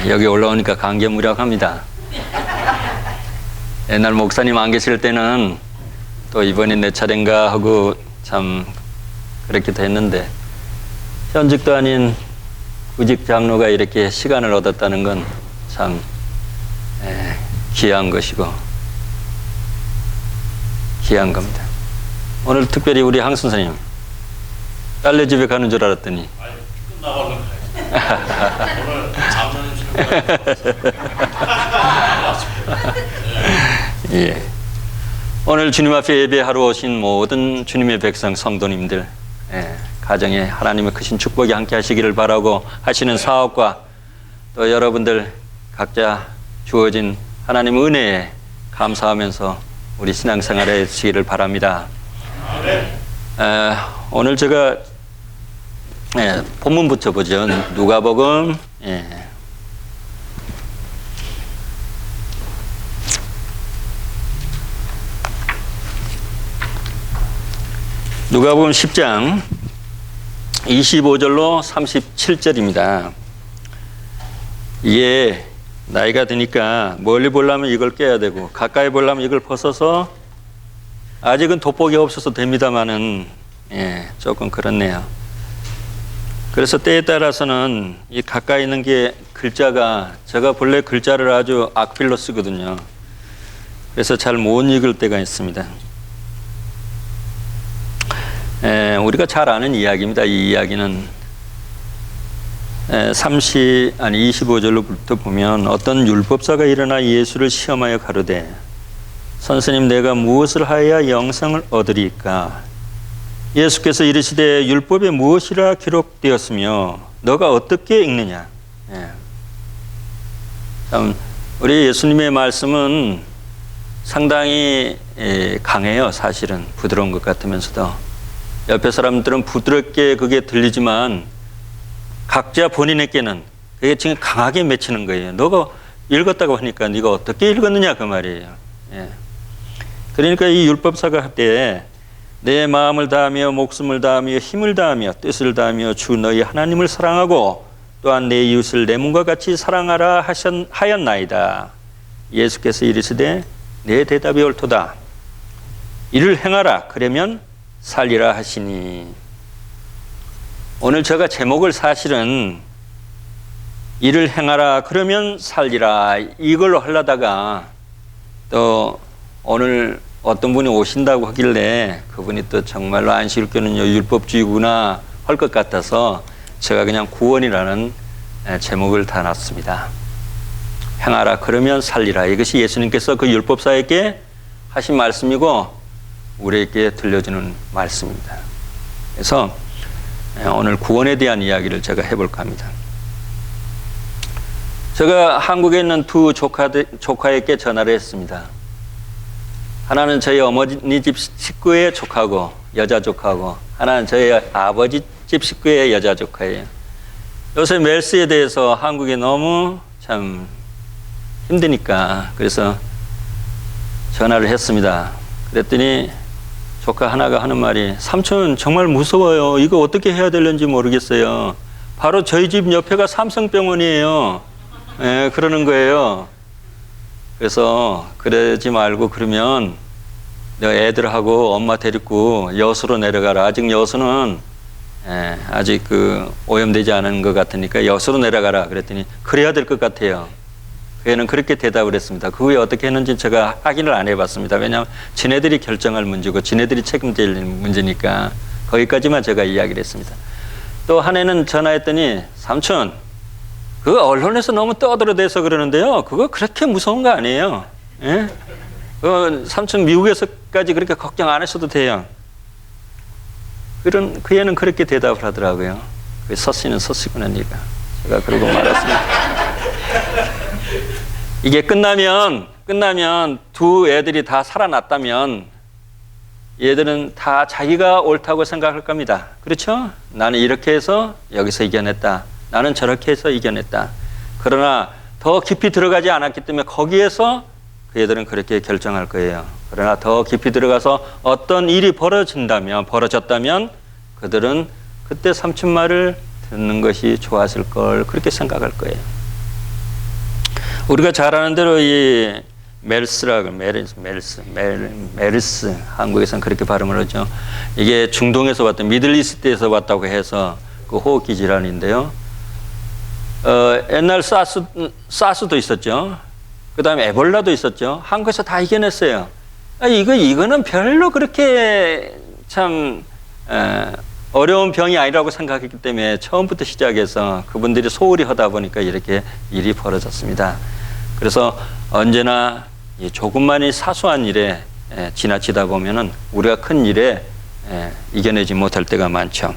여기 올라오니까 감개무량합니다. 옛날 목사님 안 계실 때는 또 이번이 내 차례인가 하고 참 그렇기도 했는데, 현직도 아닌 구직 장로가 이렇게 시간을 얻었다는 건 참 귀한 것이고 귀한 겁니다. 오늘 특별히 우리 항 선생님 딸네 집에 가는 줄 알았더니 끝나가려고 오늘 장로님 예. 오늘 주님 앞에 예배하러 오신 모든 주님의 백성 성도님들, 가정에 하나님의 크신 축복이 함께 하시기를 바라고, 하시는 사업과 또 여러분들 각자 주어진 하나님의 은혜에 감사하면서 우리 신앙생활에 해주시기를 바랍니다. 오늘 제가 본문부터 보죠. 누가복음 누가복음 10장 25절로 37절입니다. 이게 나이가 드니까 멀리 보려면 이걸 껴야 되고 가까이 보려면 이걸 벗어서, 아직은 돋보기 없어서 됩니다만은 조금 그렇네요. 그래서 때에 따라서는 이 가까이 있는 게 글자가, 제가 본래 글자를 아주 악필로 쓰거든요. 그래서 잘 못 읽을 때가 있습니다. 우리가 잘 아는 이야기입니다. 이 이야기는 25절로부터 보면, 어떤 율법사가 일어나 예수를 시험하여 가로되, 선생님, 내가 무엇을 하여야 영생을 얻으리까? 예수께서 이르시되, 율법에 무엇이라 기록되었으며 너가 어떻게 읽느냐? 참 우리 예수님의 말씀은 상당히 강해요. 사실은 부드러운 것 같으면서도 옆에 사람들은 부드럽게 그게 들리지만 각자 본인에게는 그게 지금 강하게 맺히는 거예요. 너가 읽었다고 하니까 네가 어떻게 읽었느냐 그 말이에요. 그러니까 이 율법사가 할 때 내 마음을 다하며 목숨을 다하며 힘을 다하며 뜻을 다하며 주 너희 하나님을 사랑하고 또한 내 이웃을 내 몸과 같이 사랑하라 하였나이다. 예수께서 이르시되 내 대답이 옳도다. 이를 행하라 그러면 살리라 하시니. 오늘 제가 제목을 사실은 이를 행하라 그러면 살리라 이걸로 하려다가, 또 오늘 어떤 분이 오신다고 하길래 그분이 또 정말로 안식일교는요 율법주의구나 할 것 같아서 제가 그냥 구원이라는 제목을 다 놨습니다. 행하라 그러면 살리라, 이것이 예수님께서 그 율법사에게 하신 말씀이고 우리에게 들려주는 말씀입니다. 그래서 오늘 구원에 대한 이야기를 제가 해볼까 합니다. 제가 한국에 있는 두 조카에게 전화를 했습니다. 하나는 저희 어머니 집 식구의 조카고, 여자 조카고, 하나는 저희 아버지 집 식구의 여자 조카예요. 요새 멜스에 대해서 한국이 너무 참 힘드니까 그래서 전화를 했습니다. 그랬더니 조카 하나가 하는 말이, 삼촌 정말 무서워요. 이거 어떻게 해야 되는지 모르겠어요. 바로 저희 집 옆에가 삼성병원이에요. 그러는 거예요. 그래서 그러지 말고 그러면 너 애들하고 엄마 데리고 여수로 내려가라. 아직 여수는 아직 그 오염되지 않은 것 같으니까 여수로 내려가라. 그랬더니 그래야 될 것 같아요. 그 애는 그렇게 대답을 했습니다. 그 후에 어떻게 했는지 제가 확인을 안 해봤습니다. 왜냐하면 지네들이 결정할 문제고 지네들이 책임질 문제니까 거기까지만 제가 이야기를 했습니다. 또 한 해는 전화했더니, 삼촌 그거 언론에서 너무 떠들어대서 그러는데요, 그거 그렇게 무서운 거 아니에요. 삼촌 미국에서까지 그렇게 걱정 안 하셔도 돼요. 그 애는 그렇게 대답을 하더라고요. 그 서씨는 서씨구나 니가. 제가 그러고 말았습니다. 이게 끝나면 두 애들이 다 살아났다면 얘들은 다 자기가 옳다고 생각할 겁니다. 그렇죠? 나는 이렇게 해서 여기서 이겨냈다. 나는 저렇게 해서 이겨냈다. 그러나 더 깊이 들어가지 않았기 때문에 거기에서 그 애들은 그렇게 결정할 거예요. 그러나 더 깊이 들어가서 어떤 일이 벌어졌다면 그들은 그때 삼촌 말을 듣는 것이 좋았을 걸 그렇게 생각할 거예요. 우리가 잘 아는 대로 이 메르스, 한국에서는 그렇게 발음을 하죠. 이게 중동에서 왔던, 미들이스트에서 왔다고 해서 그 호흡기 질환인데요. 옛날 사스도 있었죠. 그 다음에 에볼라도 있었죠. 한국에서 다 이겨냈어요. 이거는 별로 그렇게 참 어려운 병이 아니라고 생각했기 때문에 처음부터 시작해서 그분들이 소홀히 하다 보니까 이렇게 일이 벌어졌습니다. 그래서 언제나 이 조금만이 사소한 일에 지나치다 보면은 우리가 큰 일에 이겨내지 못할 때가 많죠.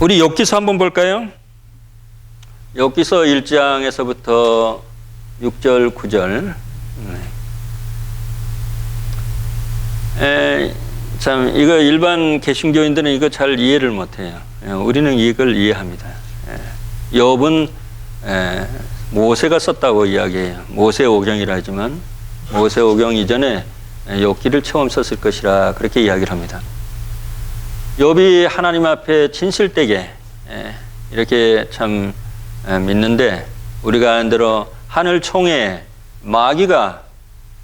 우리 욥기서 한번 볼까요? 욥기서 1장에서부터 6절, 9절. 참 이거 일반 개신교인들은 이거 잘 이해를 못해요. 우리는 이걸 이해합니다. 욥은 모세가 썼다고 이야기해요. 모세오경이라 하지만 모세오경 이전에 욥기를 처음 썼을 것이라 그렇게 이야기를 합니다. 욥이 하나님 앞에 진실되게 이렇게 참 믿는데, 우리가 아는 대로 하늘 총회 마귀가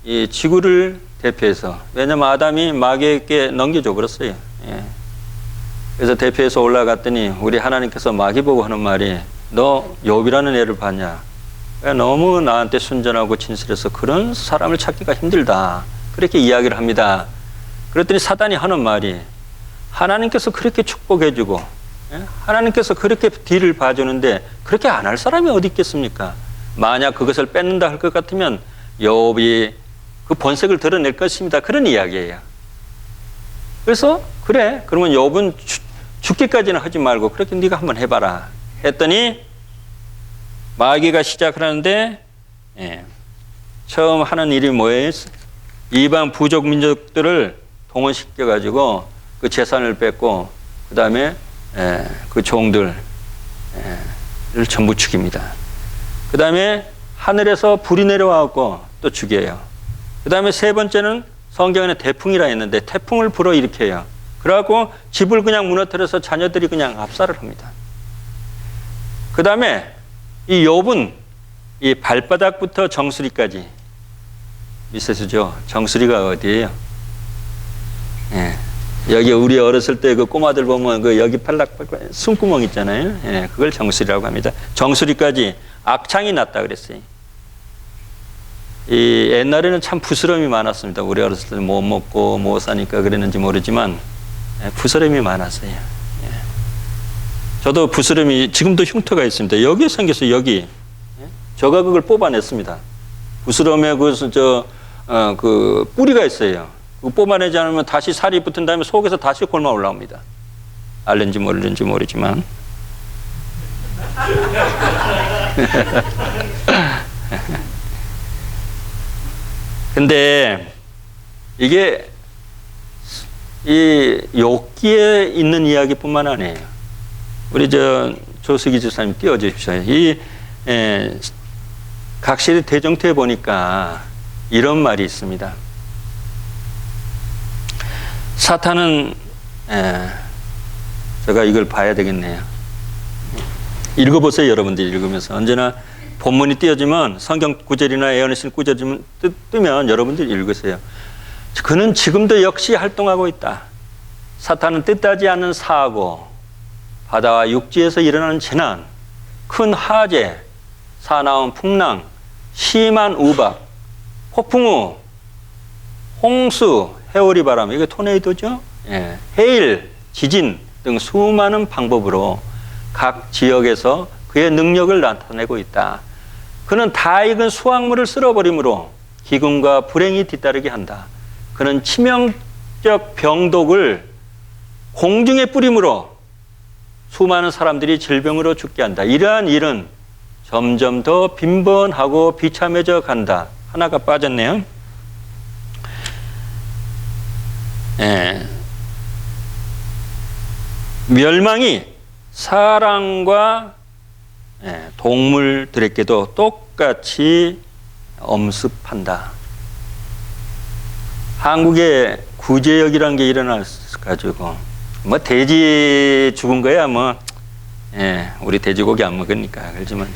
이 지구를 대표해서, 왜냐면 아담이 마귀에게 넘겨줘 버렸어요. 그래서 대표해서 올라갔더니 우리 하나님께서 마귀 보고 하는 말이, 너 욥이라는 애를 봤냐? 너무 나한테 순전하고 진실해서 그런 사람을 찾기가 힘들다. 그렇게 이야기를 합니다. 그랬더니 사단이 하는 말이, 하나님께서 그렇게 축복해주고 하나님께서 그렇게 뒤를 봐주는데 그렇게 안 할 사람이 어디 있겠습니까? 만약 그것을 뺏는다 할 것 같으면 욥이 그 본색을 드러낼 것입니다. 그런 이야기예요. 그래서 그래, 그러면 욥은 죽기까지는 하지 말고 그렇게 네가 한번 해봐라 했더니 마귀가 시작을 하는데 처음 하는 일이 뭐예요? 이방 부족 민족들을 동원시켜가지고 그 재산을 뺏고 그 다음에 그 종들을 전부 죽입니다. 그 다음에 하늘에서 불이 내려와갖고 또 죽여요. 그 다음에 세 번째는 성경에는 태풍이라 했는데 태풍을 불어일으켜요. 그래갖고 집을 그냥 무너뜨려서 자녀들이 그냥 압살을 합니다. 그 다음에 이 욥은 이 발바닥부터 정수리까지, 미세수죠. 정수리가 어디예요? 여기 우리 어렸을 때 그 꼬마들 보면 그 여기 팔락팔락 숨구멍 있잖아요. 그걸 정수리라고 합니다. 정수리까지 악창이 났다 그랬어요. 이 옛날에는 참 부스럼이 많았습니다. 우리 어렸을 때 못 먹고 못 사니까 그랬는지 모르지만 부스럼이 많았어요. 저도 부스럼이 지금도 흉터가 있습니다. 여기에 생겨서 여기 제가 그걸 뽑아냈습니다. 부스럼에 그 뿌리가 있어요. 그거 뽑아내지 않으면 다시 살이 붙은 다음에 속에서 다시 골마 올라옵니다. 알는지 모르는지 모르지만. 근데 이게 이 욥기에 있는 이야기뿐만 아니에요. 우리 조수기 집사님 띄워주십시오. 이 각시대 대정토에 보니까 이런 말이 있습니다. 사탄은 제가 이걸 봐야 되겠네요. 읽어보세요. 여러분들이 읽으면서. 언제나 본문이 띄어지면 성경 구절이나 예언의 구절이 뜨면 여러분들이 읽으세요. 그는 지금도 역시 활동하고 있다. 사탄은 뜻하지 않는 사고, 바다와 육지에서 일어나는 재난, 큰 화재, 사나운 풍랑, 심한 우박, 폭풍우, 홍수, 해오리 바람, 이게 토네이도죠? 해일, 지진 등 수많은 방법으로 각 지역에서 그의 능력을 나타내고 있다. 그는 다 익은 수확물을 쓸어버림으로 기근과 불행이 뒤따르게 한다. 그는 치명적 병독을 공중에 뿌림으로 수많은 사람들이 질병으로 죽게 한다. 이러한 일은 점점 더 빈번하고 비참해져 간다. 하나가 빠졌네요. 멸망이 사람과 동물들에게도 똑같이 엄습한다. 한국에 구제역이라는 게 일어나가지고 뭐 돼지 죽은 거야 뭐 우리 돼지고기 안 먹으니까. 그렇지만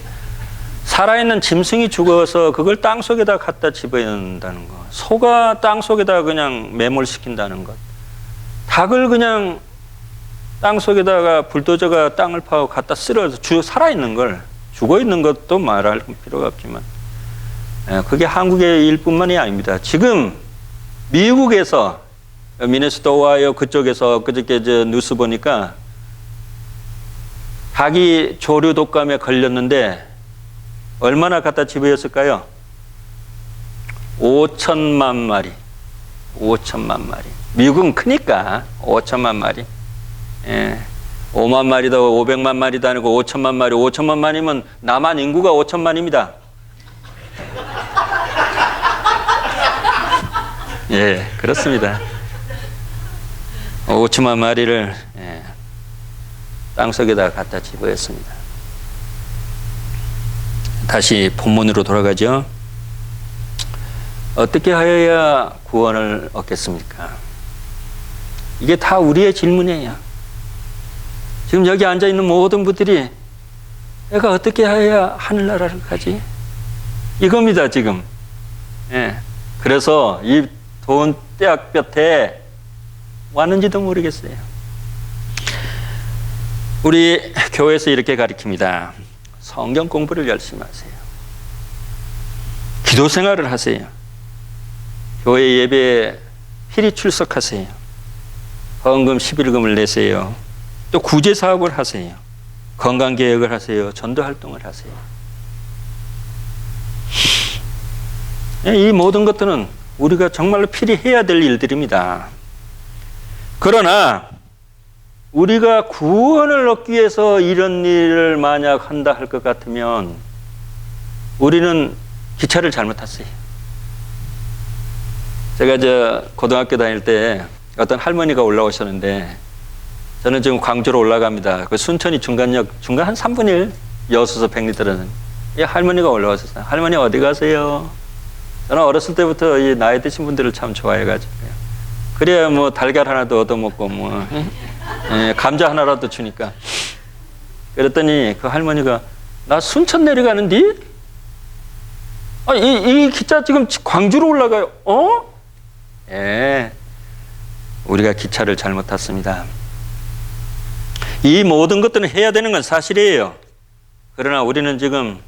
살아있는 짐승이 죽어서 그걸 땅 속에다 갖다 집어넣는다는 것, 소가 땅 속에다 그냥 매몰시킨다는 것, 닭을 그냥 땅 속에다가 불도저가 땅을 파고 갖다 쓸어서 살아있는 걸, 죽어있는 것도 말할 필요가 없지만 그게 한국의 일뿐만이 아닙니다. 지금 미국에서 미네소타 오하이오 그쪽에서 그저께 뉴스 보니까 닭이 조류 독감에 걸렸는데 얼마나 갖다 집어였을까요? 5천만 마리. 5천만 마리. 미국은 크니까 5천만 마리. 5만 마리도 500만 마리도 아니고 5천만 마리. 5천만 마리면 남한 인구가 5천만입니다. 예, 그렇습니다. 5천만 마리를 땅속에다 갖다 집어였습니다. 다시 본문으로 돌아가죠. 어떻게 하여야 구원을 얻겠습니까? 이게 다 우리의 질문이에요. 지금 여기 앉아있는 모든 분들이 내가 어떻게 하여야 하늘나라를 가지? 이겁니다, 지금. 그래서 이 돈 떼약볕에 왔는지도 모르겠어요. 우리 교회에서 이렇게 가르칩니다. 성경 공부를 열심히 하세요. 기도 생활을 하세요. 교회 예배에 필히 출석하세요. 헌금 11금을 내세요. 또 구제 사업을 하세요. 건강 계획을 하세요. 전도 활동을 하세요. 이 모든 것들은 우리가 정말로 필히 해야 될 일들입니다. 그러나 우리가 구원을 얻기 위해서 이런 일을 만약 한다 할 것 같으면 우리는 기차를 잘못 탔어요. 제가 고등학교 다닐 때 어떤 할머니가 올라오셨는데 저는 지금 광주로 올라갑니다. 그 순천이 중간 한 3분의 1 여수서 100리터라는 이 할머니가 올라왔었어요. 할머니 어디 가세요? 저는 어렸을 때부터 이 나이 드신 분들을 참 좋아해가지고요. 그래야 뭐 달걀 하나도 얻어먹고 뭐 감자 하나라도 주니까. 그랬더니 그 할머니가 나 순천 내려가는디? 이 기차 지금 광주로 올라가요. 우리가 기차를 잘못 탔습니다. 이 모든 것들은 해야 되는 건 사실이에요. 그러나 우리는 지금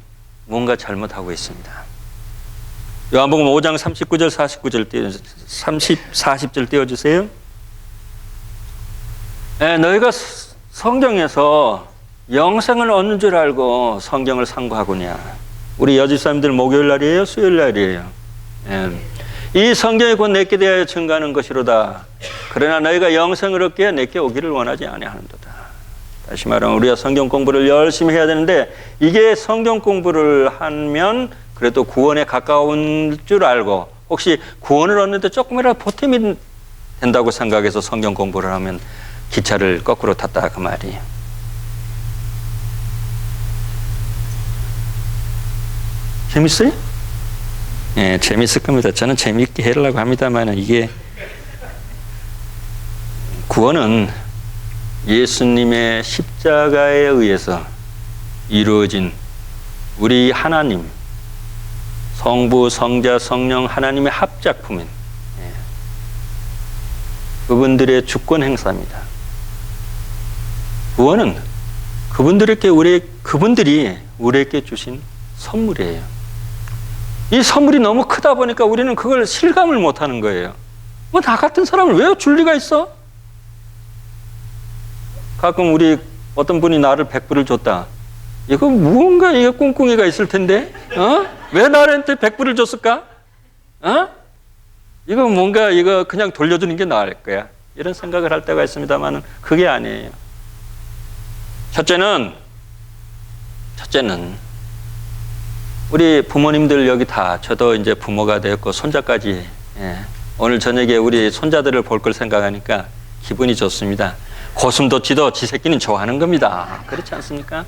뭔가 잘못하고 있습니다. 요한복음 5장 39절 49절 40절 띄워주세요. 너희가 성경에서 영생을 얻는 줄 알고 성경을 상고하구냐. 우리 여집사님들 목요일 날이에요? 수요일 날이에요? 이 성경이 곧 내게 대하여 증거하는 것이로다. 그러나 너희가 영생을 얻기에 내게 오기를 원하지 아니하는도다. 다시 말하면 우리가 성경 공부를 열심히 해야 되는데 이게 성경 공부를 하면 그래도 구원에 가까운 줄 알고 혹시 구원을 얻는데 조금이라도 보탬이 된다고 생각해서 성경 공부를 하면 기차를 거꾸로 탔다 그 말이에요. 재밌어요? 예, 재밌을 겁니다. 저는 재밌게 하려고 합니다만 이게 구원은 예수님의 십자가에 의해서 이루어진 우리 하나님 성부, 성자, 성령 하나님의 합작품인 그분들의 주권 행사입니다. 구원은 그분들이 우리에게 주신 선물이에요. 이 선물이 너무 크다 보니까 우리는 그걸 실감을 못하는 거예요. 뭐 나 같은 사람을 왜 줄 리가 있어? 가끔 우리 어떤 분이 나를 100불을 줬다. 이거 무언가 이게 꿍꿍이가 있을 텐데, 왜 나한테 100불을 줬을까? 이거 뭔가 이거 그냥 돌려주는 게 나을 거야. 이런 생각을 할 때가 있습니다만 그게 아니에요. 첫째는 우리 부모님들 여기 다 저도 이제 부모가 되었고 손자까지 오늘 저녁에 우리 손자들을 볼 걸 생각하니까 기분이 좋습니다. 고슴도치도 지 새끼는 좋아하는 겁니다. 그렇지 않습니까?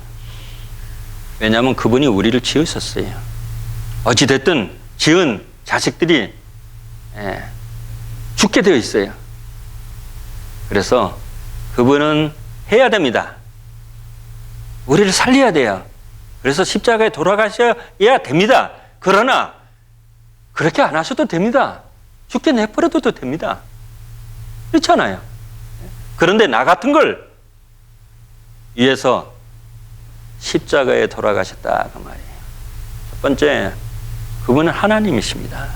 왜냐하면 그분이 우리를 지으셨어요. 어찌됐든 지은 자식들이 죽게 되어 있어요. 그래서 그분은 해야 됩니다. 우리를 살려야 돼요. 그래서 십자가에 돌아가셔야 됩니다. 그러나 그렇게 안 하셔도 됩니다. 죽게 내버려둬도 됩니다. 그렇잖아요. 그런데 나 같은 걸 위해서 십자가에 돌아가셨다 그 말이에요. 첫 번째, 그분은 하나님이십니다.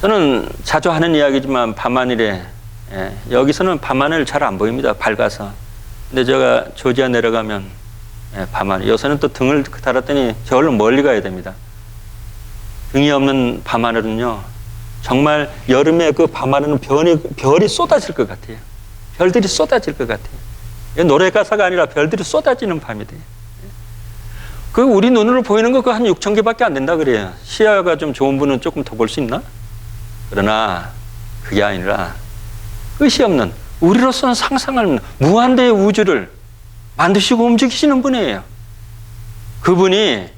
저는 자주 하는 이야기지만 밤하늘에 여기서는 밤하늘 잘 안 보입니다. 밝아서. 근데 제가 조지아 내려가면 밤하늘. 요새는 또 등을 달았더니 저걸로 멀리 가야 됩니다. 등이 없는 밤하늘은요, 정말 여름에 그 밤하늘은 별이 쏟아질 것 같아요. 별들이 쏟아질 것 같아요. 노래 가사가 아니라 별들이 쏟아지는 밤이 돼요. 그 우리 눈으로 보이는 거 그 한 6천 개밖에 안 된다 그래요. 시야가 좀 좋은 분은 조금 더 볼 수 있나? 그러나 그게 아니라 끝이 없는, 우리로서는 상상할 무한대의 우주를 만드시고 움직이시는 분이에요. 그분이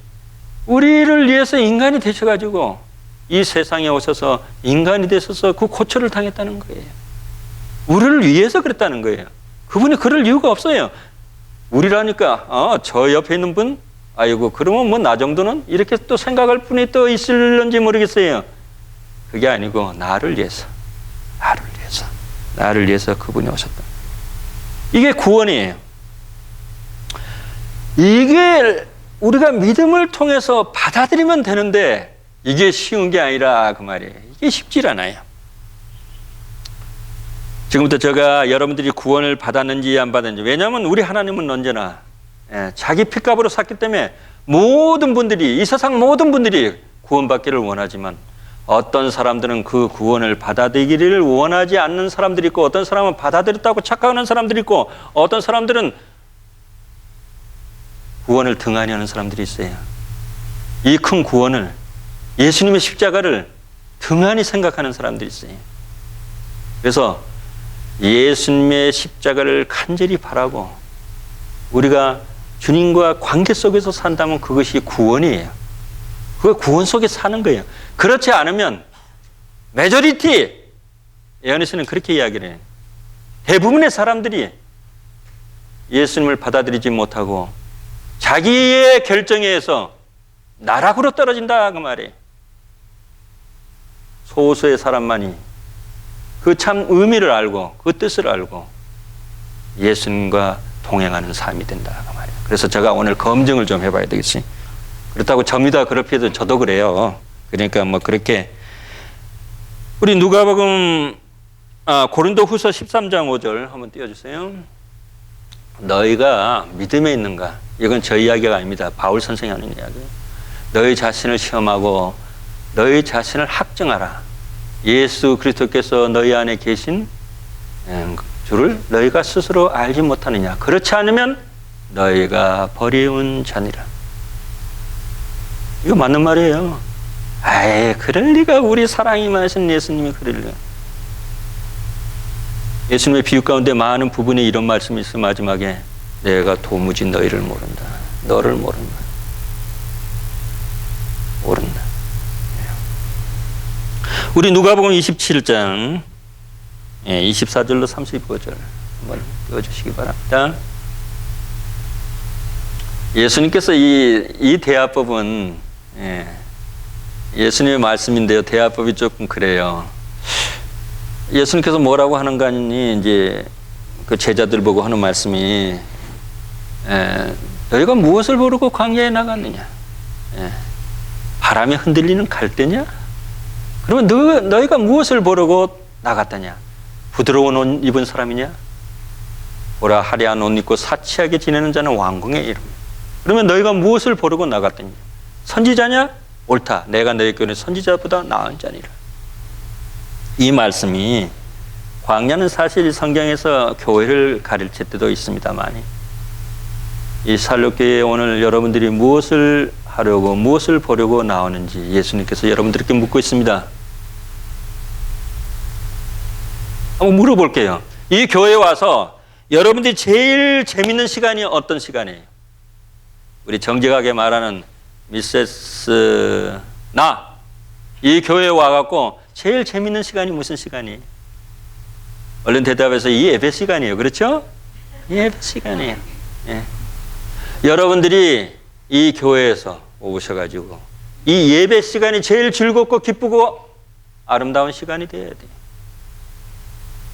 우리를 위해서 인간이 되셔가지고 이 세상에 오셔서 인간이 되셔서 그 고초를 당했다는 거예요. 우리를 위해서 그랬다는 거예요. 그분이 그럴 이유가 없어요. 우리라니까 저 옆에 있는 분, 아이고 그러면 뭐 나 정도는 이렇게 또 생각할 분이 또 있을런지 모르겠어요. 그게 아니고 나를 위해서 그분이 오셨다. 이게 구원이에요. 이게 우리가 믿음을 통해서 받아들이면 되는데 이게 쉬운 게 아니라 그 말이에요. 이게 쉽질 않아요. 지금부터 제가 여러분들이 구원을 받았는지 안 받았는지, 왜냐하면 우리 하나님은 언제나 자기 핏값으로 샀기 때문에 모든 분들이, 이 세상 모든 분들이 구원받기를 원하지만 어떤 사람들은 그 구원을 받아들이기를 원하지 않는 사람들이 있고, 어떤 사람은 받아들였다고 착각하는 사람들이 있고, 어떤 사람들은 구원을 등한히 하는 사람들이 있어요. 이 큰 구원을, 예수님의 십자가를 등한히 생각하는 사람들이 있어요. 그래서 예수님의 십자가를 간절히 바라고 우리가 주님과 관계 속에서 산다면 그것이 구원이에요. 그 구원 속에 사는 거예요. 그렇지 않으면 메조리티, 예언에서는 그렇게 이야기를 해요. 대부분의 사람들이 예수님을 받아들이지 못하고 자기의 결정에 의해서 나락으로 떨어진다 그 말이에요. 소수의 사람만이 그 참 의미를 알고 그 뜻을 알고 예수님과 동행하는 삶이 된다 그 말이에요. 그래서 제가 오늘 검증을 좀 해봐야 되겠지. 그렇다고 접니다 그렇게도 저도 그래요. 그러니까 뭐 그렇게 우리 누가복음 고린도후서 13장 5절 한번 띄워주세요. 너희가 믿음에 있는가? 이건 저 이야기가 아닙니다. 바울 선생이 하는 이야기예요. 너희 자신을 시험하고 너희 자신을 학증하라. 예수 그리스도께서 너희 안에 계신 줄을 너희가 스스로 알지 못하느냐. 그렇지 않으면 너희가 버리운 자니라. 이거 맞는 말이에요. 아이, 그럴 리가. 우리 사랑이 많으신 예수님이 그럴 리가. 예수님의 비유 가운데 많은 부분에 이런 말씀이 있어. 마지막에 내가 도무지 너희를 모른다. 너를 모른다. 우리 누가복음 27장 24절로 35절 한번 띄워주시기 바랍니다. 예수님께서 이 대화법은 예수님의 말씀인데요. 대화법이 조금 그래요. 예수님께서 뭐라고 하는가 하니 이제 그 제자들 보고 하는 말씀이 너희가 무엇을 모르고 광야에 나갔느냐? 바람에 흔들리는 갈대냐? 그러면 너희가 무엇을 모르고 나갔다냐? 부드러운 옷 입은 사람이냐? 보라, 화려한 옷 입고 사치하게 지내는 자는 왕궁에 이릅니다. 그러면 너희가 무엇을 모르고 나갔더냐? 선지자냐? 옳다. 내가 너희에게 선지자보다 나은 자니라. 이 말씀이, 광야는 사실 성경에서 교회를 가르칠 때도 있습니다만, 이 살로교회에 오늘 여러분들이 무엇을 하려고 무엇을 보려고 나오는지 예수님께서 여러분들께 묻고 있습니다. 한번 물어볼게요. 이 교회에 와서 여러분들이 제일 재밌는 시간이 어떤 시간이에요? 우리 정직하게 말하는 미세스 이 교회에 와갖고 제일 재밌는 시간이 무슨 시간이에요? 얼른 대답해서 이 예배 시간이에요. 그렇죠? 이 예배 시간이에요. 예. 여러분들이 이 교회에서 오셔가지고 이 예배 시간이 제일 즐겁고 기쁘고 아름다운 시간이 되어야 돼요.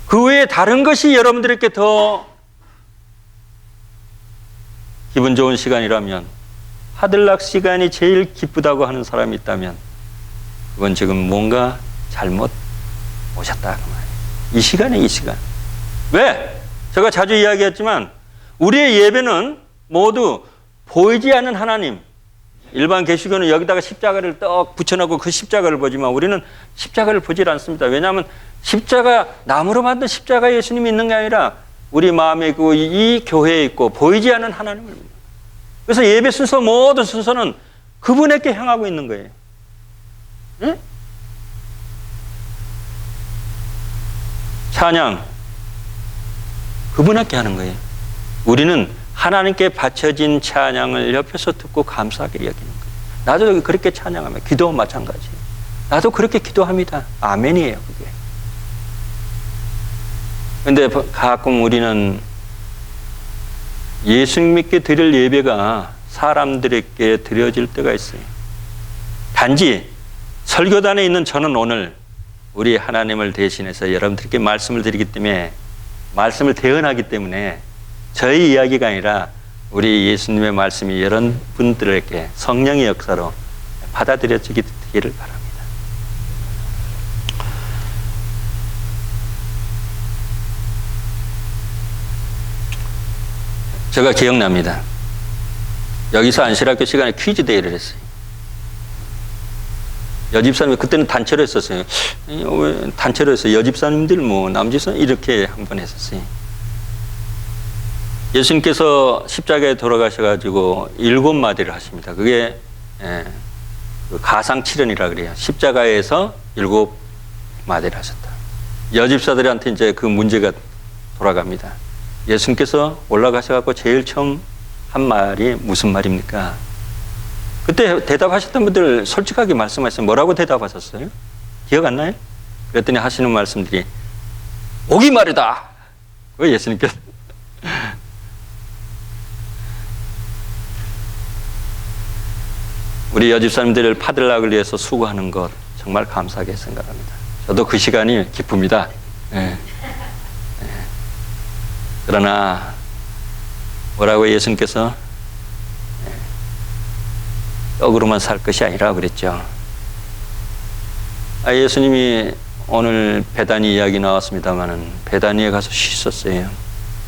그 외에 다른 것이 여러분들에게 더 기분 좋은 시간이라면, 하들락 시간이 제일 기쁘다고 하는 사람이 있다면 그건 지금 뭔가 잘못 오셨다 그 말이에요. 이 시간에 이 시간. 왜? 제가 자주 이야기했지만 우리의 예배는 모두 보이지 않는 하나님, 일반 개신교는 여기다가 십자가를 떡 붙여놓고 그 십자가를 보지만 우리는 십자가를 보질 않습니다. 왜냐하면 십자가, 나무로 만든 십자가 예수님이 있는 게 아니라 우리 마음에 있고 이 교회에 있고 보이지 않는 하나님을 믿는. 그래서 예배 순서, 모든 순서는 그분에게 향하고 있는 거예요. 응? 찬양 그분에게 하는 거예요. 우리는 하나님께 바쳐진 찬양을 옆에서 듣고 감사하게 여기는 거예요. 나도 그렇게 찬양하면, 기도와 마찬가지예요. 나도 그렇게 기도합니다. 아멘이에요, 그게. 근데 가끔 우리는 예수님께 드릴 예배가 사람들에게 드려질 때가 있어요. 단지 설교단에 있는 저는 오늘 우리 하나님을 대신해서 여러분들께 말씀을 드리기 때문에, 말씀을 대언하기 때문에 저희 이야기가 아니라 우리 예수님의 말씀이 여러분들에게 성령의 역사로 받아들여지기를 바랍니다. 제가 기억납니다. 여기서 안실학교 시간에 퀴즈 대회를 했어요. 여집사님, 그때는 단체로 했었어요. 단체로 했어요. 여집사님들, 남집사 이렇게 한번 했었어요. 예수님께서 십자가에 돌아가셔가지고 7마디를 하십니다. 그게 가상칠언이라 그래요. 십자가에서 7마디를 하셨다. 여집사들한테 이제 그 문제가 돌아갑니다. 예수님께서 올라가셔가지고 제일 처음 한 말이 무슨 말입니까? 그때 대답하셨던 분들 솔직하게 말씀하셨어요. 뭐라고 대답하셨어요? 기억 안 나요? 그랬더니 하시는 말씀들이 오기 마르다. 그 예수님께서 우리 여집사님들을 파들락을 위해서 수고하는 것 정말 감사하게 생각합니다. 저도 그 시간이 기쁩니다. 그러나 뭐라고 예수님께서 떡으로만 살 것이 아니라 그랬죠. 예수님이 오늘 베다니 이야기 나왔습니다마는 베다니에 가서 쉬셨어요.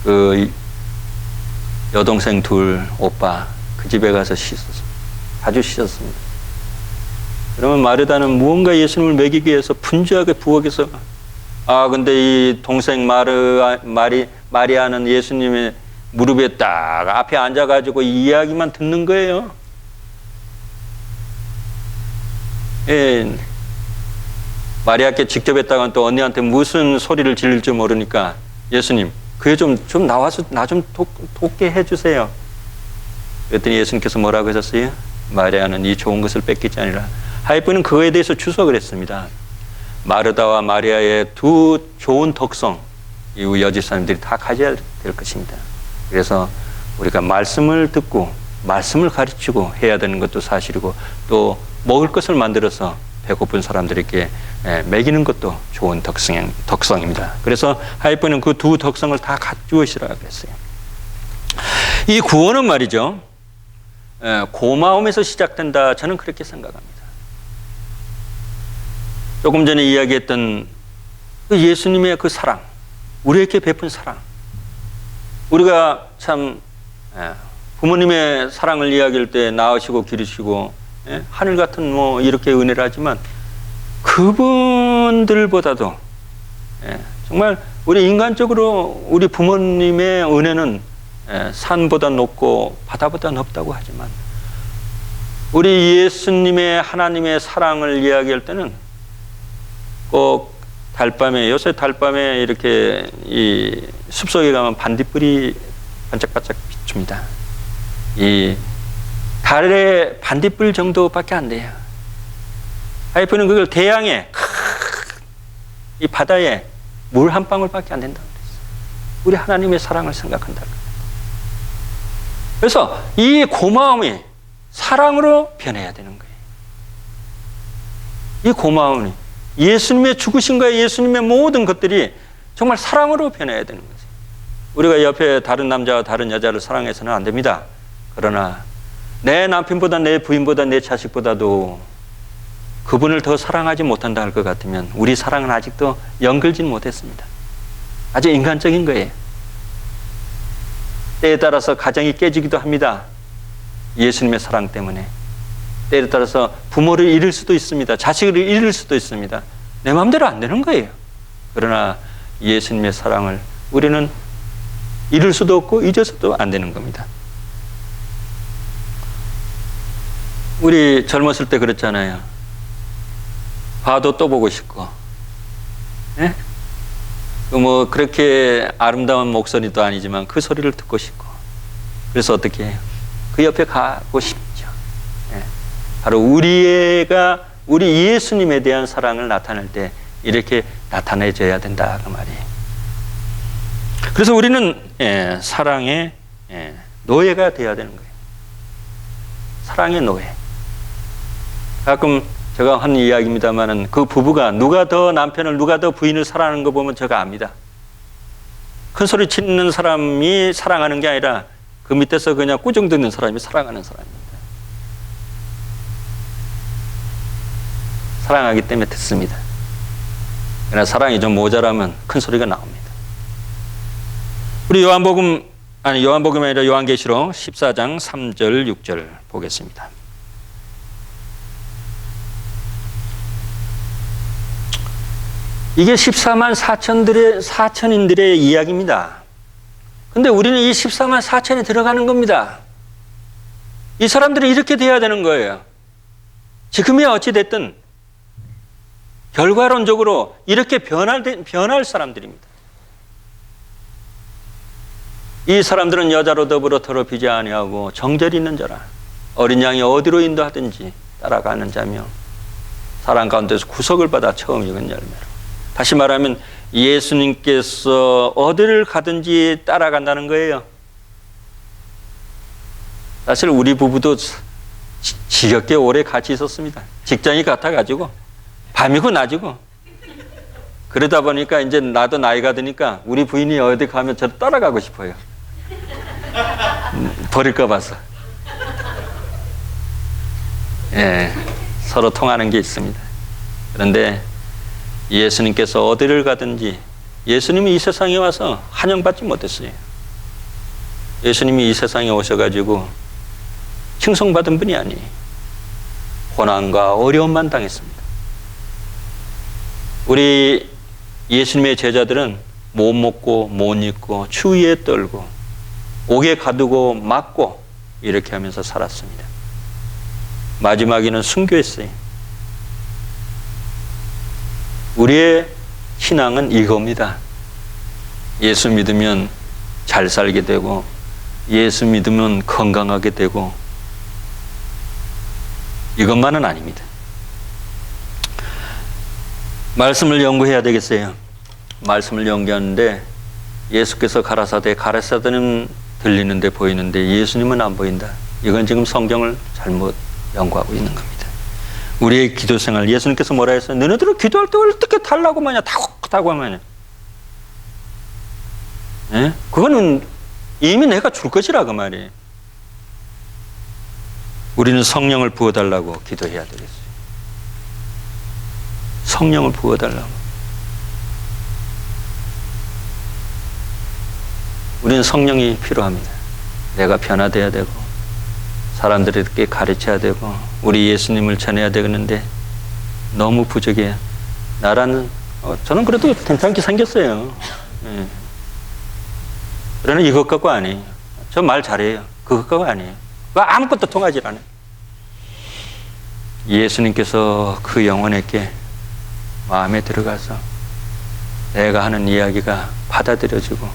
그 여동생 둘 오빠 그 집에 가서 쉬셨어요. 자주 쉬셨습니다. 그러면 마르다는 무언가 예수님을 먹이기 위해서 분주하게 부엌에서 근데 이 동생 마리아는 예수님의 무릎에 딱 앞에 앉아가지고 이 이야기만 듣는 거예요. 마리아께 직접 했다가 또 언니한테 무슨 소리를 지를지 모르니까 예수님, 그게 좀 나와서 나 좀 돕게 해주세요. 그랬더니 예수님께서 뭐라고 하셨어요? 마리아는 이 좋은 것을 뺏기지 아니라. 하이프는 그거에 대해서 추석을 했습니다. 마르다와 마리아의 두 좋은 덕성, 이후 여집사님들이 다 가져야 될 것입니다. 그래서 우리가 말씀을 듣고 말씀을 가르치고 해야 되는 것도 사실이고, 또 먹을 것을 만들어서 배고픈 사람들에게 먹이는 것도 좋은 덕성입니다. 그래서 하이프는 그 두 덕성을 다 갖추시라고 했어요. 이 구원은 말이죠, 고마움에서 시작된다, 저는 그렇게 생각합니다. 조금 전에 이야기했던 그 예수님의 그 사랑, 우리에게 베푼 사랑, 우리가 참 부모님의 사랑을 이야기할 때 낳으시고 기르시고 하늘 같은 이렇게 은혜를 하지만 그분들보다도 정말 우리 인간적으로 우리 부모님의 은혜는 산보다 높고 바다보다 높다고 하지만 우리 예수님의 하나님의 사랑을 이야기할 때는 꼭 달밤에, 요새 달밤에 이렇게 이 숲속에 가면 반딧불이 반짝반짝 비춥니다. 이 달의 반딧불 정도밖에 안 돼요. 하이프는 그걸 대양에, 이 바다에 물 한 방울밖에 안 된다고 그랬어요. 우리 하나님의 사랑을 생각한다. 그래서 이 고마움이 사랑으로 변해야 되는 거예요. 이 고마움이 예수님의 죽으심과 예수님의 모든 것들이 정말 사랑으로 변해야 되는 거죠. 우리가 옆에 다른 남자와 다른 여자를 사랑해서는 안 됩니다. 그러나 내 남편보다 내 부인보다 내 자식보다도 그분을 더 사랑하지 못한다 할 것 같으면 우리 사랑은 아직도 연결진 못했습니다. 아주 인간적인 거예요. 때에 따라서 가정이 깨지기도 합니다. 예수님의 사랑 때문에. 때에 따라서 부모를 잃을 수도 있습니다. 자식을 잃을 수도 있습니다. 내 마음대로 안 되는 거예요. 그러나 예수님의 사랑을 우리는 잃을 수도 없고 잊어서도 안 되는 겁니다. 우리 젊었을 때 그랬잖아요. 봐도 또 보고 싶고, 예? 뭐 그렇게 아름다운 목소리도 아니지만 그 소리를 듣고 싶고, 그래서 어떻게 해요? 그 옆에 가고 싶죠. 예. 바로 우리 예수님에 대한 사랑을 나타낼 때 이렇게 나타내줘야 된다 그 말이에요. 그래서 우리는 사랑의 노예가 되어야 되는 거예요. 사랑의 노예. 가끔 제가 한 이야기입니다만은 그 부부가 누가 더 남편을 누가 더 부인을 사랑하는 거 보면 제가 압니다. 큰 소리 치는 사람이 사랑하는 게 아니라 그 밑에서 그냥 꾸중 듣는 사람이 사랑하는 사람입니다. 사랑하기 때문에 듣습니다. 그러나 사랑이 좀 모자라면 큰 소리가 나옵니다. 우리 요한복음이 아니라 요한계시록 14장 3절 6절 보겠습니다. 이게 14만 4천인들의 이야기입니다. 근데 우리는 이 14만 4천에 들어가는 겁니다. 이 사람들이 이렇게 돼야 되는 거예요. 지금이야 어찌됐든 결과론적으로 이렇게 변할 사람들입니다. 이 사람들은 여자로 더불어 더럽히지 아니하고 정절이 있는 자라 어린 양이 어디로 인도하든지 따라가는 자며 사랑 가운데서 구속을 받아 처음 익은 열매로. 다시 말하면 예수님께서 어디를 가든지 따라간다는 거예요. 사실 우리 부부도 지겹게 오래 같이 있었습니다. 직장이 같아가지고 밤이고 낮이고. 그러다 보니까 이제 나도 나이가 드니까 우리 부인이 어디 가면 저를 따라가고 싶어요. 버릴까 봐서. 예, 서로 통하는 게 있습니다. 그런데 예수님께서 어디를 가든지 예수님이 이 세상에 와서 환영받지 못했어요. 예수님이 이 세상에 오셔가지고 칭송받은 분이 아니에요. 고난과 어려움만 당했습니다. 우리 예수님의 제자들은 못 먹고 못 입고 추위에 떨고 옥에 가두고 맞고 이렇게 하면서 살았습니다. 마지막에는 순교했어요. 우리의 신앙은 이겁니다. 예수 믿으면 잘 살게 되고 예수 믿으면 건강하게 되고 이것만은 아닙니다. 말씀을 연구해야 되겠어요. 말씀을 연구하는데 예수께서 가라사대는 들리는데 보이는데 예수님은 안 보인다. 이건 지금 성경을 잘못 연구하고 있는 겁니다. 우리의 기도 생활, 예수님께서 뭐라 했어요? 너네들은 기도할 때 어떻게 달라고 마냐? 다고 하냐? 예? 그거는 이미 내가 줄 것이라 그 말이에요. 우리는 성령을 부어달라고 기도해야 되겠어요. 성령을 부어달라고. 우리는 성령이 필요합니다. 내가 변화돼야 되고 사람들에게 가르쳐야 되고 우리 예수님을 전해야 되는데 너무 부족해요. 나라는 저는 그래도 괜찮게 생겼어요. 예. 그러나 이것 갖고 아니에요. 저 말 잘해요. 그것 갖고 아니에요. 아무것도 통하지 않아요. 예수님께서 그 영혼에게 마음에 들어가서 내가 하는 이야기가 받아들여지고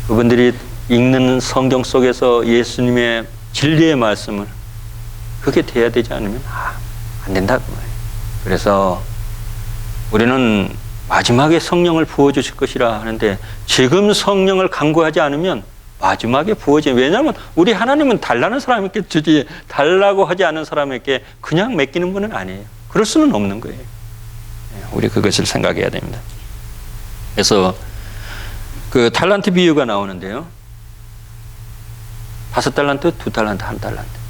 그분들이 읽는 성경 속에서 예수님의 진리의 말씀을 그게 돼야 되지 않으면 안 된다고 말이에요. 그래서 우리는 마지막에 성령을 부어주실 것이라 하는데 지금 성령을 간구하지 않으면 마지막에 부어진. 왜냐하면 우리 하나님은 달라는 사람에게 주지 달라고 하지 않은 사람에게 그냥 맡기는 분은 아니에요. 그럴 수는 없는 거예요. 우리 그것을 생각해야 됩니다. 그래서 그 달란트 비유가 나오는데요. 5달란트, 2달란트, 1달란트.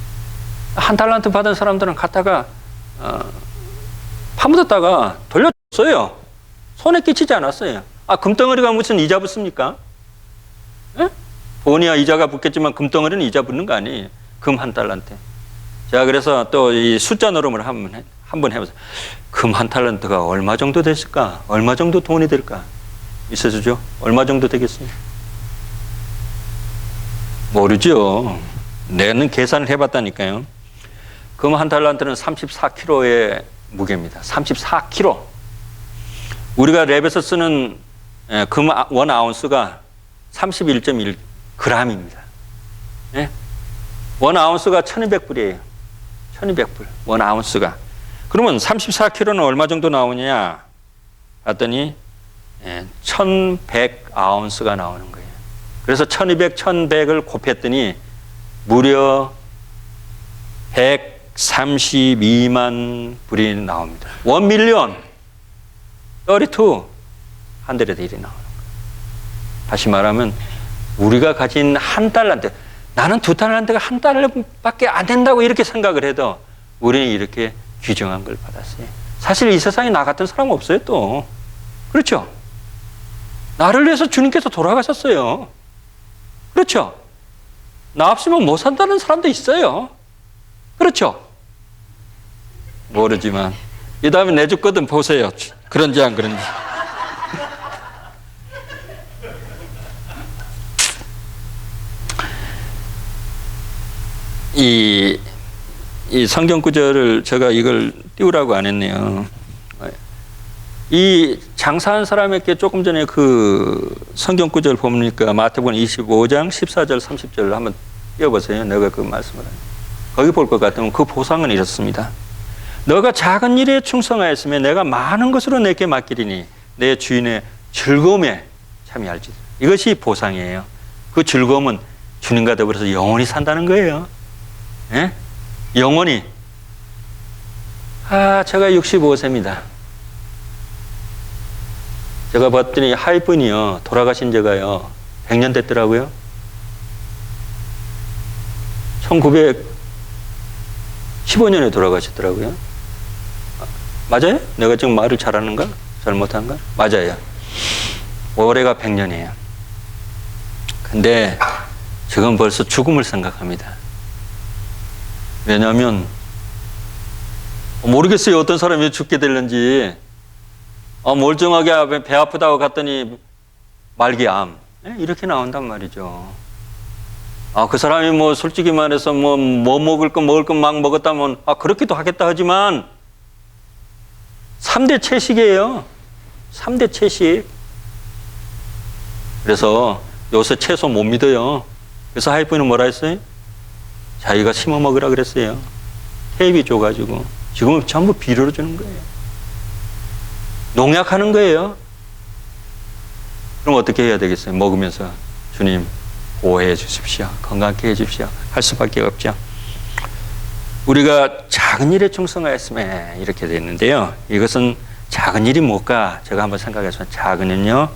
1달란트 받은 사람들은 갖다가 파묻었다가 돌려줬어요. 손에 끼치지 않았어요. 금덩어리가 무슨 이자 붙습니까? 예? 돈이야 이자가 붙겠지만 금덩어리는 이자 붙는 거 아니에요. 금 1달란트. 자, 그래서 또 이 숫자 노름을 한번 해보세요. 금 1달란트가 얼마 정도 됐을까? 얼마 정도 돈이 될까? 있어주죠? 얼마 정도 되겠어요? 모르죠. 내는 계산을 해봤다니까요. 금 1달란트는 34kg의 무게입니다. 34kg. 우리가 랩에서 쓰는 금 1아운스가 31.1g입니다. 예? 1아운스가 1200불이에요. 1200불. 1아운스가. 그러면 34kg는 얼마 정도 나오냐? 봤더니 1100아운스가 나오는 거예요. 그래서 1200, 1100을 곱했더니 무려 132만 불이 나옵니다. 1,000,000, 32, 100일이 나오는 거예요. 다시 말하면 우리가 가진 1달란트, 나는 2달란트가 1달러밖에 안 된다고 이렇게 생각을 해도 우리는 이렇게 규정한 걸 받았어요. 사실 이 세상에 나 같은 사람 없어요 또. 그렇죠? 나를 위해서 주님께서 돌아가셨어요. 그렇죠? 나 없으면 못 산다는 사람도 있어요. 그렇죠? 모르지만 이 다음에 내줬거든 보세요. 그런지 안 그런지. 이 성경 구절을 제가 이걸 띄우라고 안 했네요. 이 장사한 사람에게 조금 전에 그 성경 구절 보니까 마태복음 25장 14절 30절을 한번 띄워보세요. 내가 그 말씀을 거기 볼 것 같으면 그 보상은 이렇습니다. 너가 작은 일에 충성하였으면 내가 많은 것으로 내게 맡기리니 내 주인의 즐거움에 참여할지. 이것이 보상이에요. 그 즐거움은 주님과 더불어서 영원히 산다는 거예요. 예? 영원히. 제가 65세입니다. 제가 봤더니 하이픈이요, 돌아가신 지가요 100년 됐더라고요. 1915년에 돌아가셨더라고요. 맞아요? 내가 지금 말을 잘하는가? 잘못한가? 맞아요. 올해가 100년이에요. 근데 지금 벌써 죽음을 생각합니다. 왜냐하면 모르겠어요. 어떤 사람이 죽게 될는지. 멀쩡하게 배 아프다고 갔더니 말기암 이렇게 나온단 말이죠. 그 사람이 뭐 솔직히 말해서 뭐 먹을 거 막 먹었다면 그렇게도 하겠다 하지만 3대 채식이에요. 3대 채식. 그래서 요새 채소 못 믿어요. 그래서 하이프는 뭐라 했어요? 자기가 심어 먹으라 그랬어요. 테이프 줘가지고. 지금은 전부 비료로 주는 거예요. 농약하는 거예요. 그럼 어떻게 해야 되겠어요? 먹으면서 주님 보호해 주십시오. 건강하게 해 주십시오. 할 수밖에 없죠. 우리가 작은 일에 충성하였음에 이렇게 됐는데요. 이것은 작은 일이 뭘까? 제가 한번 생각해서 작은 일은요,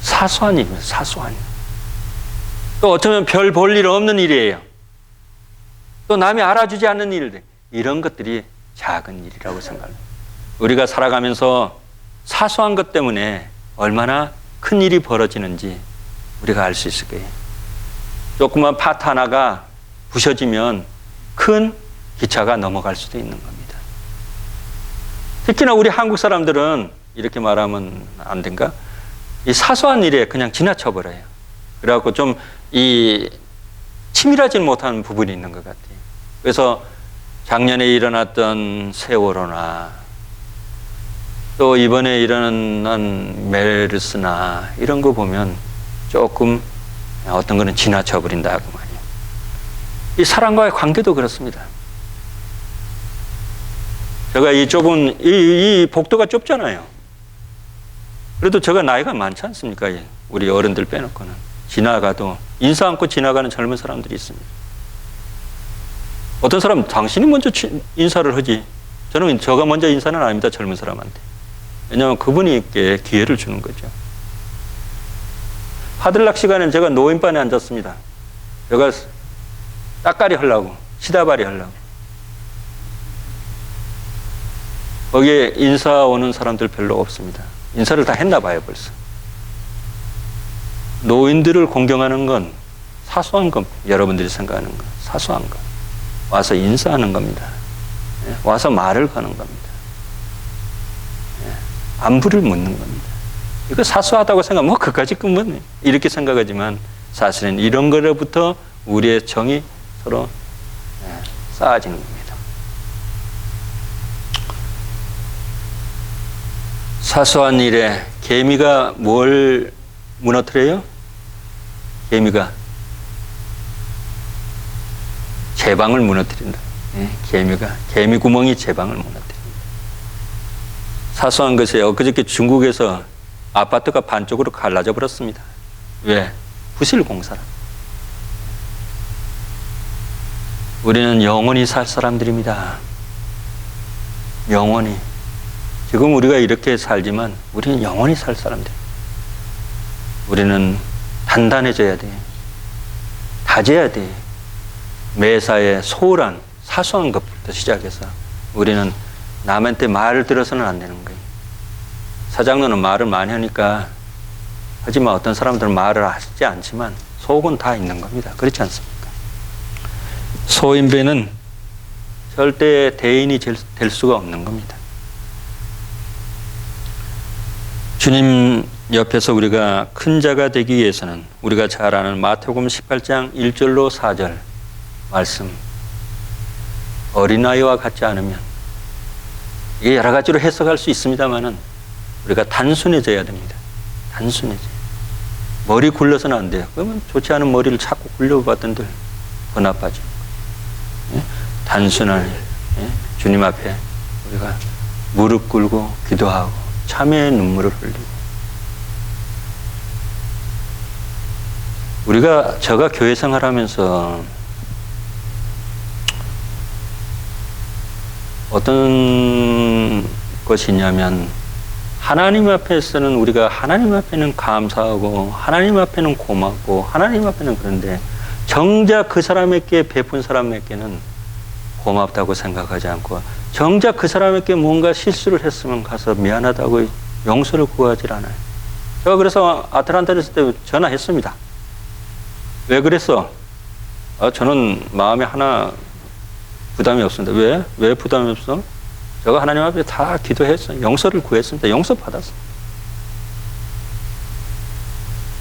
사소한 일입니다. 사소한 일. 또 어쩌면 별 볼 일 없는 일이에요. 또 남이 알아주지 않는 일들. 이런 것들이 작은 일이라고 생각합니다. 우리가 살아가면서 사소한 것 때문에 얼마나 큰 일이 벌어지는지 우리가 알 수 있을 거예요. 조그만 파트 하나가 부셔지면 큰 기차가 넘어갈 수도 있는 겁니다. 특히나 우리 한국 사람들은 이렇게 말하면 안 된가? 이 사소한 일에 그냥 지나쳐버려요. 그래갖고 좀 이 치밀하지 못한 부분이 있는 것 같아요. 그래서 작년에 일어났던 세월호나 또 이번에 일어난 메르스나 이런 거 보면 조금 어떤 거는 지나쳐 버린다고 말이에요. 이 사람과의 관계도 그렇습니다. 제가 이 좁은 이 복도가 좁잖아요. 그래도 제가 나이가 많지 않습니까? 우리 어른들 빼놓고는 지나가도 인사 않고 지나가는 젊은 사람들이 있습니다. 어떤 사람은 당신이 먼저 인사를 하지. 저는 저가 먼저 인사는 안 합니다. 젊은 사람한테. 왜냐하면 그분에게 기회를 주는 거죠. 하들락 시간엔 제가 노인반에 앉았습니다. 제가 따까리 하려고, 시다발이 하려고. 거기에 인사 오는 사람들 별로 없습니다. 인사를 다 했나 봐요, 벌써. 노인들을 공경하는 건 사소한 것, 여러분들이 생각하는 건 사소한 것. 와서 인사하는 겁니다. 와서 말을 거는 겁니다. 안부를 묻는 겁니다. 이거 사소하다고 생각하면 뭐 그까짓 것만 이렇게 생각하지만 사실은 이런 거로부터 우리의 정이 서로 쌓아지는 겁니다. 사소한 일에 개미가 뭘 무너뜨려요? 개미가 제방을 무너뜨린다. 개미 구멍이 제방을 무너뜨린다. 사소한 것이에요. 엊그저께 중국에서 아파트가 반쪽으로 갈라져 버렸습니다. 왜? 부실 공사라. 우리는 영원히 살 사람들입니다. 영원히. 지금 우리가 이렇게 살지만 우리는 영원히 살 사람들. 우리는 단단해져야 돼. 다져야 돼. 매사에 소홀한 사소한 것부터 시작해서 우리는 남한테 말을 들어서는 안 되는 거예요. 사장님은 말을 많이 하니까 하지만 어떤 사람들은 말을 하지 않지만 속은 다 있는 겁니다. 그렇지 않습니까? 소인배는 절대 대인이 될 수가 없는 겁니다. 주님 옆에서 우리가 큰 자가 되기 위해서는 우리가 잘 아는 마태복음 18장 1절로 4절 말씀, 어린아이와 같지 않으면 이게 여러 가지로 해석할 수 있습니다만은 우리가 단순해져야 됩니다. 단순해져. 머리 굴려서는 안 돼요. 그러면 좋지 않은 머리를 자꾸 굴려봤던들 더 나빠지는 거예요. 단순한 주님 앞에 우리가 무릎 꿇고 기도하고 참회의 눈물을 흘리고 제가 교회 생활하면서 어떤 것이냐면 하나님 앞에서는 우리가 하나님 앞에는 감사하고 하나님 앞에는 고맙고 하나님 앞에는 그런데 정작 그 사람에게 베푼 사람에게는 고맙다고 생각하지 않고 정작 그 사람에게 뭔가 실수를 했으면 가서 미안하다고 용서를 구하지 않아요. 제가 그래서 아틀란타에 있을 때 전화했습니다. 왜 그랬어? 저는 마음에 하나 부담이 없습니다. 왜? 왜 부담이 없어? 제가 하나님 앞에 다 기도했어요. 용서를 구했습니다. 용서 받았어요.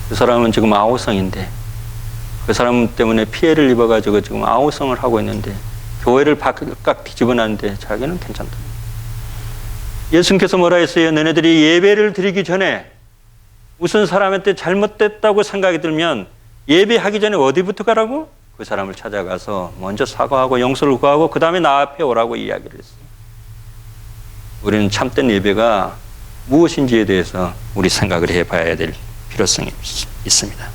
그 사람은 지금 아우성인데 그 사람 때문에 피해를 입어가지고 지금 아우성을 하고 있는데 교회를 바깥 뒤집어놨는데 자기는 괜찮다. 예수님께서 뭐라 했어요? 너네들이 예배를 드리기 전에 무슨 사람한테 잘못됐다고 생각이 들면 예배하기 전에 어디부터 가라고? 그 사람을 찾아가서 먼저 사과하고 용서를 구하고 그 다음에 나 앞에 오라고 이야기를 했어요. 우리는 참된 예배가 무엇인지에 대해서 우리 생각을 해봐야 될 필요성이 있습니다.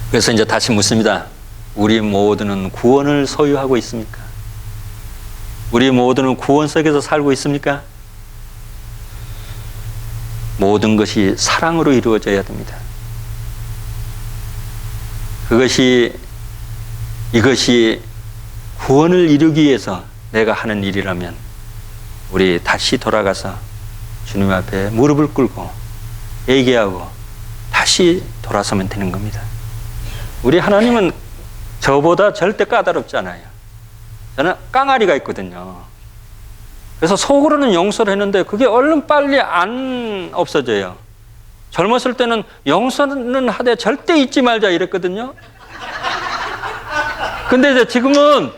그래서 이제 다시 묻습니다. 우리 모두는 구원을 소유하고 있습니까? 우리 모두는 구원 속에서 살고 있습니까? 모든 것이 사랑으로 이루어져야 됩니다. 이것이 구원을 이루기 위해서 내가 하는 일이라면 우리 다시 돌아가서 주님 앞에 무릎을 꿇고 회개하고 다시 돌아서면 되는 겁니다. 우리 하나님은 저보다 절대 까다롭지 않아요. 저는 깡아리가 있거든요. 그래서 속으로는 용서를 했는데 그게 얼른 빨리 안 없어져요. 젊었을 때는 용서는 하되 절대 잊지 말자 이랬거든요. 근데 이제 지금은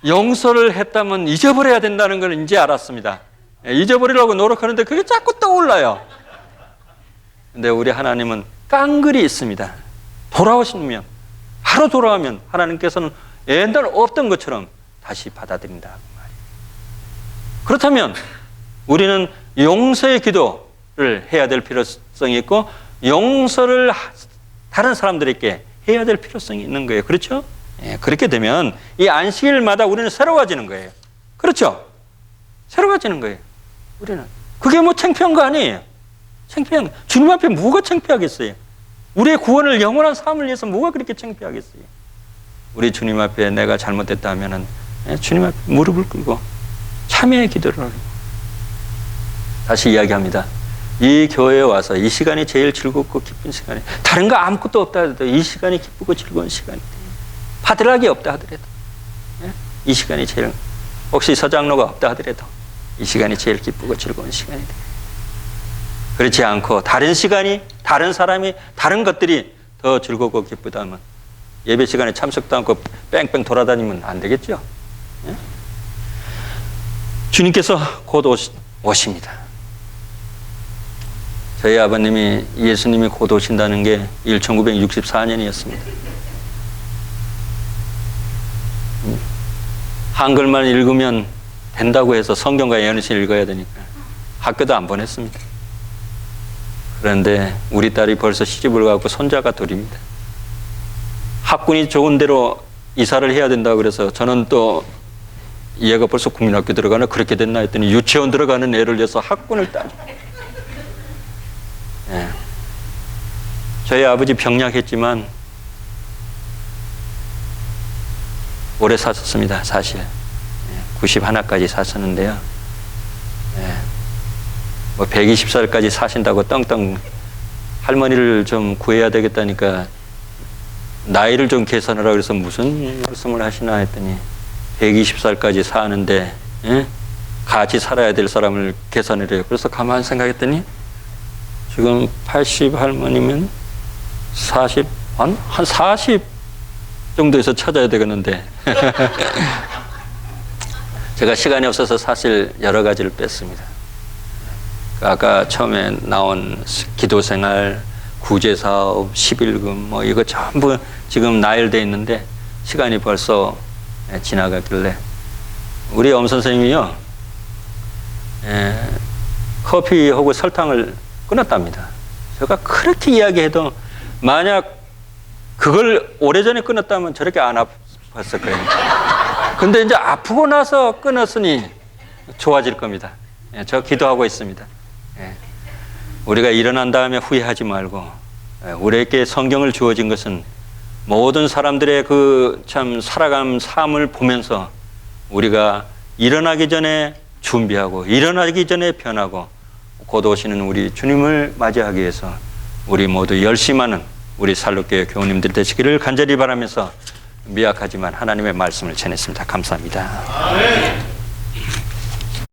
용서를 했다면 잊어버려야 된다는 걸 이제 알았습니다. 잊어버리려고 노력하는데 그게 자꾸 떠올라요. 근데 우리 하나님은 깡글이 있습니다. 돌아오시면 바로 돌아오면 하나님께서는 옛날 없던 것처럼 다시 받아들인다 말이에요. 그렇다면 우리는 용서의 기도를 해야 될 필요성이 있고 용서를 다른 사람들에게 해야 될 필요성이 있는 거예요. 그렇죠? 예, 그렇게 되면 이 안식일마다 우리는 새로워지는 거예요. 그렇죠? 새로워지는 거예요. 우리는. 그게 뭐 창피한 거 아니에요. 창피한 거. 주님 앞에 뭐가 창피하겠어요? 우리의 구원을 영원한 삶을 위해서 뭐가 그렇게 창피하겠어요? 우리 주님 앞에 내가 잘못됐다 하면은 주님 앞에 무릎을 꿇고 참여의 기도를 하고 다시 이야기합니다. 이 교회에 와서 이 시간이 제일 즐겁고 기쁜 시간이 다른 거 아무것도 없다 하더라도 이 시간이 기쁘고 즐거운 시간이 돼요. 파들락이 없다 하더라도 이 시간이 제일 혹시 서장로가 없다 하더라도 이 시간이 제일 기쁘고 즐거운 시간이 돼요. 그렇지 않고 다른 시간이 다른 사람이 다른 것들이 더 즐겁고 기쁘다 하면 예배 시간에 참석도 않고 뺑뺑 돌아다니면 안 되겠죠. 주님께서 곧 오십니다. 저희 아버님이 예수님이 곧 오신다는 게 1964년이었습니다. 한글만 읽으면 된다고 해서 성경과 예언시 읽어야 되니까 학교도 안 보냈습니다. 그런데 우리 딸이 벌써 시집을 가고 손자가 둘입니다. 학군이 좋은 데로 이사를 해야 된다고 그래서 저는 또 얘가 벌써 국민학교 들어가나 그렇게 됐나 했더니 유치원 들어가는 애를 위해서 학군을 따져. 예. 저희 아버지 병약했지만 오래 사셨습니다. 사실 91까지 사셨는데요. 뭐 120살까지 사신다고 떵떵 할머니를 좀 구해야 되겠다니까 나이를 좀 계산하라 그래서 무슨 말씀을 하시나 했더니 120살까지 사는데 같이 살아야 될 사람을 계산을 해요. 그래서 가만히 생각했더니 지금 80 할머니면 40, 한 40 정도에서 찾아야 되겠는데 제가 시간이 없어서 사실 여러 가지를 뺐습니다. 아까 처음에 나온 기도생활, 구제사업, 11금 뭐 이거 전부 지금 나열되어 있는데 시간이 벌써 지나갔길래 우리 엄 선생님이요 커피하고 설탕을 끊었답니다. 제가 그렇게 이야기해도 만약 그걸 오래전에 끊었다면 저렇게 안 아팠을 거예요. 근데 이제 아프고 나서 끊었으니 좋아질 겁니다. 저 기도하고 있습니다. 우리가 일어난 다음에 후회하지 말고 우리에게 성경을 주어진 것은 모든 사람들의 그 참 살아가는 삶을 보면서 우리가 일어나기 전에 준비하고 일어나기 전에 변하고 곧 오시는 우리 주님을 맞이하기 위해서 우리 모두 열심하는 우리 살로교회 교우님들 되시기를 간절히 바라면서 미약하지만 하나님의 말씀을 전했습니다. 감사합니다.